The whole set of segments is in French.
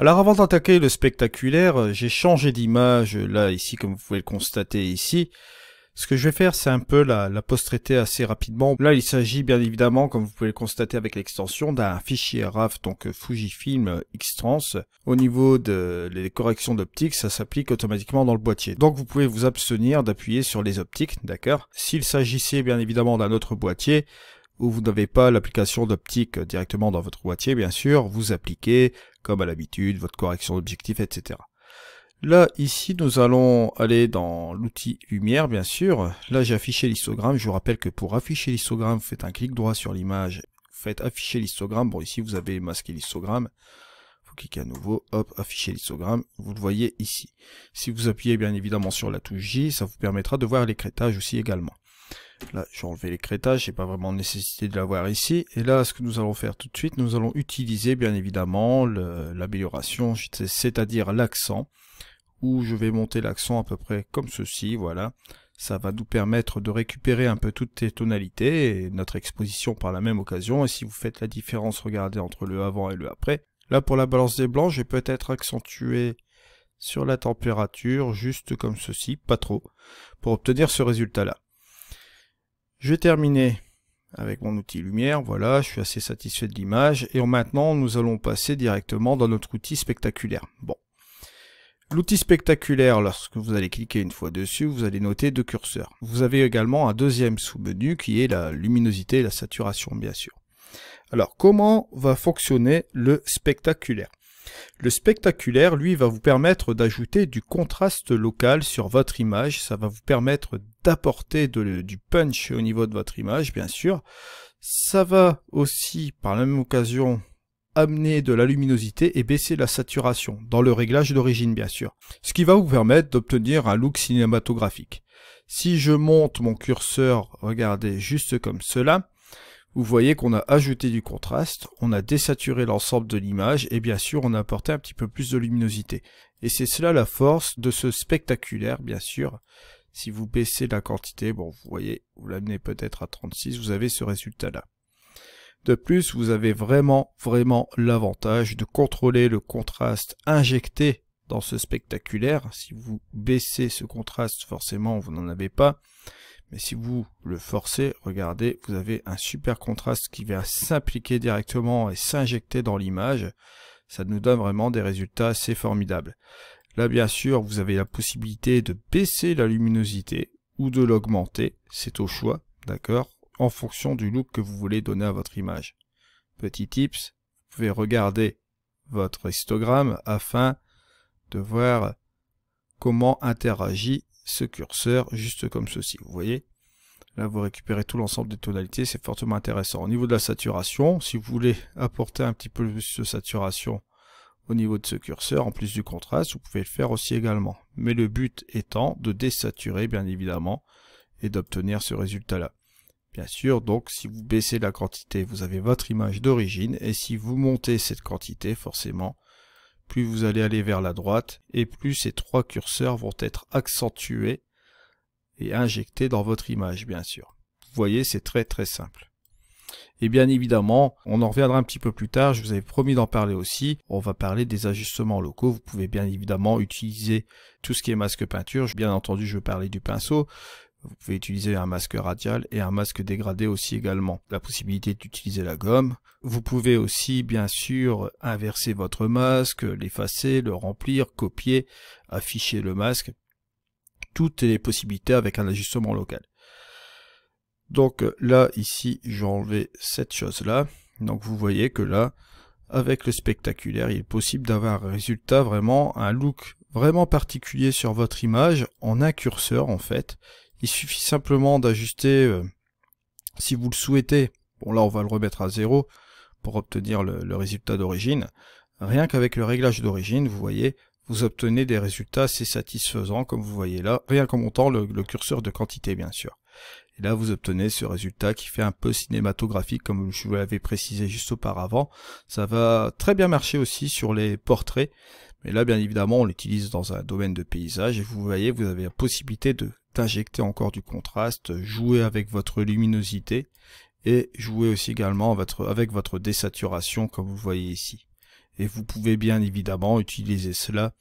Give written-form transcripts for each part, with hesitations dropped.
Alors avant d'attaquer le spectaculaire, j'ai changé d'image là ici comme vous pouvez le constater ici. Ce que je vais faire c'est un peu la post-traiter assez rapidement. Là il s'agit bien évidemment comme vous pouvez le constater avec l'extension d'un fichier RAW donc Fujifilm X-Trans. Au niveau des corrections d'optique ça s'applique automatiquement dans le boîtier. Donc vous pouvez vous abstenir d'appuyer sur les optiques, d'accord? S'il s'agissait bien évidemment d'un autre boîtier, où vous n'avez pas l'application d'optique directement dans votre boîtier, bien sûr, vous appliquez, comme à l'habitude, votre correction d'objectif, etc. Là, ici, nous allons aller dans l'outil lumière, bien sûr. Là, j'ai affiché l'histogramme. Je vous rappelle que pour afficher l'histogramme, vous faites un clic droit sur l'image, vous faites afficher l'histogramme. Bon, ici, vous avez masqué l'histogramme. Vous cliquez à nouveau, hop, afficher l'histogramme. Vous le voyez ici. Si vous appuyez bien évidemment sur la touche J, ça vous permettra de voir l'écrêtage aussi également. Là, j'ai enlevé l'écrêtage, j'ai pas vraiment nécessité de l'avoir ici. Et là, ce que nous allons faire tout de suite, nous allons utiliser bien évidemment l'amélioration, c'est-à-dire l'accent, où je vais monter l'accent à peu près comme ceci, voilà. Ça va nous permettre de récupérer un peu toutes les tonalités et notre exposition par la même occasion. Et si vous faites la différence, regardez entre le avant et le après. Là, pour la balance des blancs, j'ai peut-être accentué sur la température, juste comme ceci, pas trop, pour obtenir ce résultat-là. Je vais terminer avec mon outil lumière, voilà, je suis assez satisfait de l'image, et maintenant nous allons passer directement dans notre outil spectaculaire. Bon, l'outil spectaculaire, lorsque vous allez cliquer une fois dessus, vous allez noter deux curseurs. Vous avez également un deuxième sous-menu qui est la luminosité et la saturation, bien sûr. Alors, comment va fonctionner le spectaculaire ? Le spectaculaire, lui, va vous permettre d'ajouter du contraste local sur votre image. Ça va vous permettre d'apporter du punch au niveau de votre image, bien sûr. Ça va aussi, par la même occasion, amener de la luminosité et baisser la saturation, dans le réglage d'origine, bien sûr. Ce qui va vous permettre d'obtenir un look cinématographique. Si je monte mon curseur, regardez, juste comme cela, vous voyez qu'on a ajouté du contraste, on a désaturé l'ensemble de l'image et bien sûr on a apporté un petit peu plus de luminosité. Et c'est cela la force de ce spectaculaire, bien sûr. Si vous baissez la quantité, bon vous voyez, vous l'amenez peut-être à 36, vous avez ce résultat-là. De plus, vous avez vraiment l'avantage de contrôler le contraste injecté dans ce spectaculaire. Si vous baissez ce contraste, forcément vous n'en avez pas. Mais si vous le forcez, regardez, vous avez un super contraste qui va s'appliquer directement et s'injecter dans l'image. Ça nous donne vraiment des résultats assez formidables. Là, bien sûr, vous avez la possibilité de baisser la luminosité ou de l'augmenter. C'est au choix, d'accord, en fonction du look que vous voulez donner à votre image. Petit tips, vous pouvez regarder votre histogramme afin de voir comment interagit ce curseur juste comme ceci, vous voyez. Là vous récupérez tout l'ensemble des tonalités, c'est fortement intéressant. Au niveau de la saturation, si vous voulez apporter un petit peu plus de saturation au niveau de ce curseur, en plus du contraste, vous pouvez le faire aussi également. Mais le but étant de désaturer bien évidemment et d'obtenir ce résultat-là. Bien sûr, donc si vous baissez la quantité, vous avez votre image d'origine, et si vous montez cette quantité, forcément, plus vous allez aller vers la droite, et plus ces trois curseurs vont être accentués et injectés dans votre image, bien sûr. Vous voyez, c'est très simple. Et bien évidemment, on en reviendra un petit peu plus tard, je vous avais promis d'en parler aussi, on va parler des ajustements locaux, vous pouvez bien évidemment utiliser tout ce qui est masque peinture, bien entendu je veux parler du pinceau, vous pouvez utiliser un masque radial et un masque dégradé aussi également. La possibilité d'utiliser la gomme. Vous pouvez aussi bien sûr inverser votre masque, l'effacer, le remplir, copier, afficher le masque. Toutes les possibilités avec un ajustement local. Donc là, ici, j'ai enlevé cette chose-là. Donc vous voyez que là, avec le spectaculaire, il est possible d'avoir un résultat vraiment, un look vraiment particulier sur votre image en un curseur en fait. Il suffit simplement d'ajuster, si vous le souhaitez, bon là on va le remettre à 0 pour obtenir le résultat d'origine. Rien qu'avec le réglage d'origine, vous voyez, vous obtenez des résultats assez satisfaisants comme vous voyez là, rien qu'en montant le curseur de quantité bien sûr. Et là vous obtenez ce résultat qui fait un peu cinématographique comme je vous l'avais précisé juste auparavant. Ça va très bien marcher aussi sur les portraits, mais là bien évidemment on l'utilise dans un domaine de paysage et vous voyez, vous avez la possibilité d'injecter encore du contraste, jouer avec votre luminosité et jouer aussi également avec votre désaturation comme vous voyez ici. Et vous pouvez bien évidemment utiliser cela,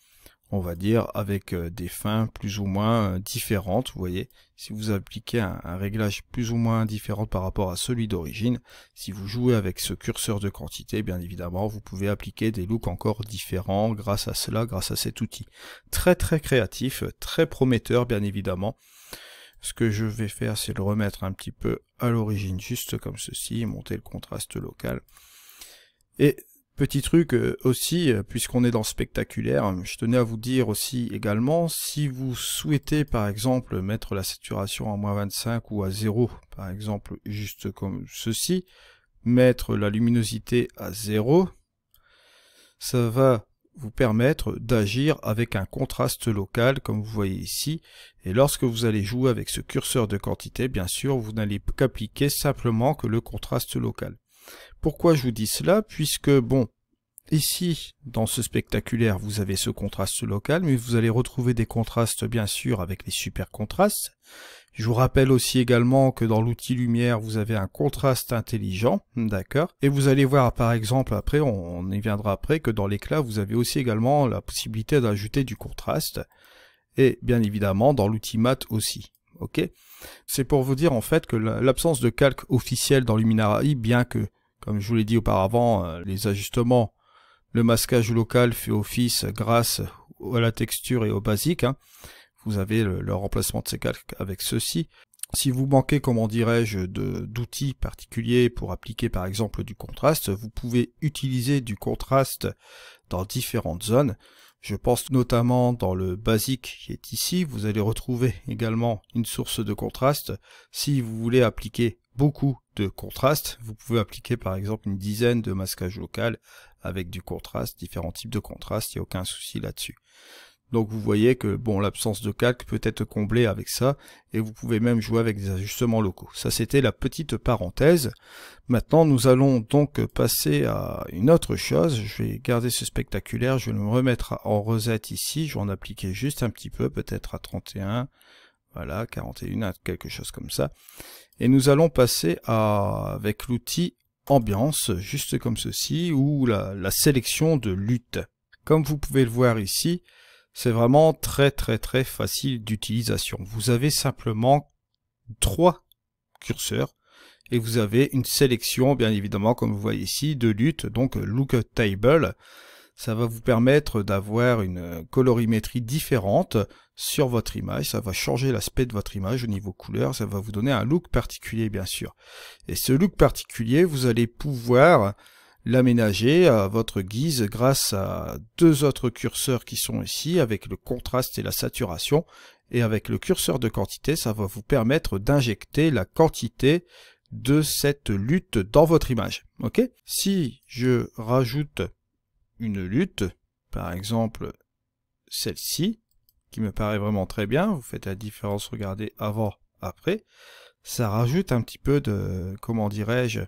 on va dire, avec des fins plus ou moins différentes. Vous voyez, si vous appliquez un réglage plus ou moins différent par rapport à celui d'origine, si vous jouez avec ce curseur de quantité, bien évidemment, vous pouvez appliquer des looks encore différents grâce à cela, grâce à cet outil. Très très créatif, très prometteur, bien évidemment. Ce que je vais faire, c'est le remettre un petit peu à l'origine, juste comme ceci, monter le contraste local. Et petit truc aussi, puisqu'on est dans spectaculaire, je tenais à vous dire aussi également, si vous souhaitez par exemple mettre la saturation à -25 ou à 0, par exemple juste comme ceci, mettre la luminosité à 0, ça va vous permettre d'agir avec un contraste local comme vous voyez ici, et lorsque vous allez jouer avec ce curseur de quantité, bien sûr, vous n'allez qu'appliquer simplement que le contraste local. Pourquoi je vous dis cela? Puisque, bon, ici, dans ce spectaculaire, vous avez ce contraste local, mais vous allez retrouver des contrastes, bien sûr, avec les super contrastes. Je vous rappelle aussi également que dans l'outil lumière, vous avez un contraste intelligent, d'accord? Et vous allez voir, par exemple, après, on y viendra après, que dans l'éclat, vous avez aussi également la possibilité d'ajouter du contraste. Et, bien évidemment, dans l'outil mat aussi, ok? C'est pour vous dire, en fait, que l'absence de calque officiel dans Luminary, bien que, comme je vous l'ai dit auparavant, les ajustements, le masquage local fait office grâce à la texture et au basique. Vous avez le remplacement de ces calques avec ceci. Si vous manquez, comment dirais-je, d'outils particuliers pour appliquer par exemple du contraste, vous pouvez utiliser du contraste dans différentes zones. Je pense notamment dans le basique qui est ici. Vous allez retrouver également une source de contraste. Si vous voulez appliquer beaucoup de contraste, vous pouvez appliquer par exemple une dizaine de masquages local avec du contraste, différents types de contraste, il n'y a aucun souci là-dessus. Donc vous voyez que bon, l'absence de calque peut être comblée avec ça, et vous pouvez même jouer avec des ajustements locaux. Ça c'était la petite parenthèse. Maintenant nous allons donc passer à une autre chose. Je vais garder ce spectaculaire, je vais le remettre en rosette ici, je vais en appliquer juste un petit peu, peut-être à 31, voilà, 41, quelque chose comme ça. Et nous allons passer avec l'outil ambiance, juste comme ceci, ou la sélection de lutte. Comme vous pouvez le voir ici, c'est vraiment très facile d'utilisation. Vous avez simplement 3 curseurs et vous avez une sélection, bien évidemment, comme vous voyez ici, de lutte, donc look table. Ça va vous permettre d'avoir une colorimétrie différente sur votre image. Ça va changer l'aspect de votre image au niveau couleur. Ça va vous donner un look particulier, bien sûr. Et ce look particulier, vous allez pouvoir l'aménager à votre guise grâce à 2 autres curseurs qui sont ici, avec le contraste et la saturation. Et avec le curseur de quantité, ça va vous permettre d'injecter la quantité de cette lutte dans votre image. Ok? Si je rajoute une lutte, par exemple celle-ci, qui me paraît vraiment très bien, vous faites la différence, regardez, avant, après, ça rajoute un petit peu de, comment dirais-je,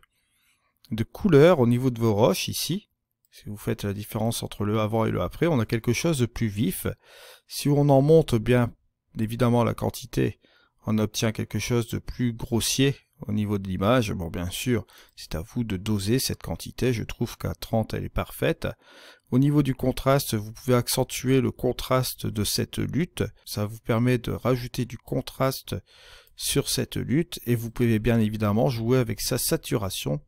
de couleur au niveau de vos roches ici. Si vous faites la différence entre le avant et le après, on a quelque chose de plus vif. Si on en monte bien évidemment la quantité, on obtient quelque chose de plus grossier au niveau de l'image. Bon, bien sûr, c'est à vous de doser cette quantité. Je trouve qu'à 30, elle est parfaite. Au niveau du contraste, vous pouvez accentuer le contraste de cette lutte. Ça vous permet de rajouter du contraste sur cette lutte et vous pouvez bien évidemment jouer avec sa saturation.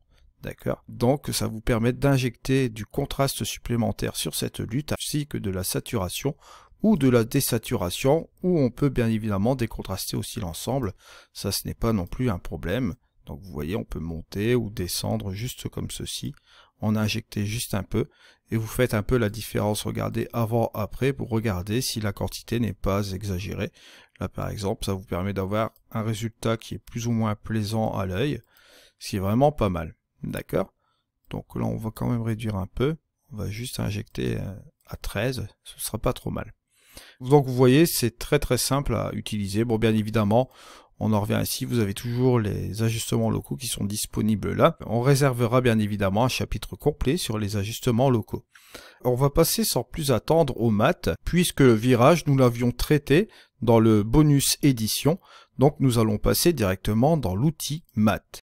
D'accord. Donc ça vous permet d'injecter du contraste supplémentaire sur cette lutte ainsi que de la saturation ou de la désaturation, où on peut bien évidemment décontraster aussi l'ensemble. Ça, ce n'est pas non plus un problème. Donc vous voyez, on peut monter ou descendre juste comme ceci. On injecte juste un peu et vous faites un peu la différence. Regardez avant-après pour regarder si la quantité n'est pas exagérée. Là par exemple, ça vous permet d'avoir un résultat qui est plus ou moins plaisant à l'œil, ce qui est vraiment pas mal. D'accord? Donc là, on va quand même réduire un peu. On va juste injecter à 13. Ce sera pas trop mal. Donc vous voyez, c'est très simple à utiliser. Bon, bien évidemment, on en revient ici. Vous avez toujours les ajustements locaux qui sont disponibles là. On réservera bien évidemment un chapitre complet sur les ajustements locaux. On va passer sans plus attendre au mat, puisque le virage, nous l'avions traité dans le bonus édition. Donc nous allons passer directement dans l'outil mat.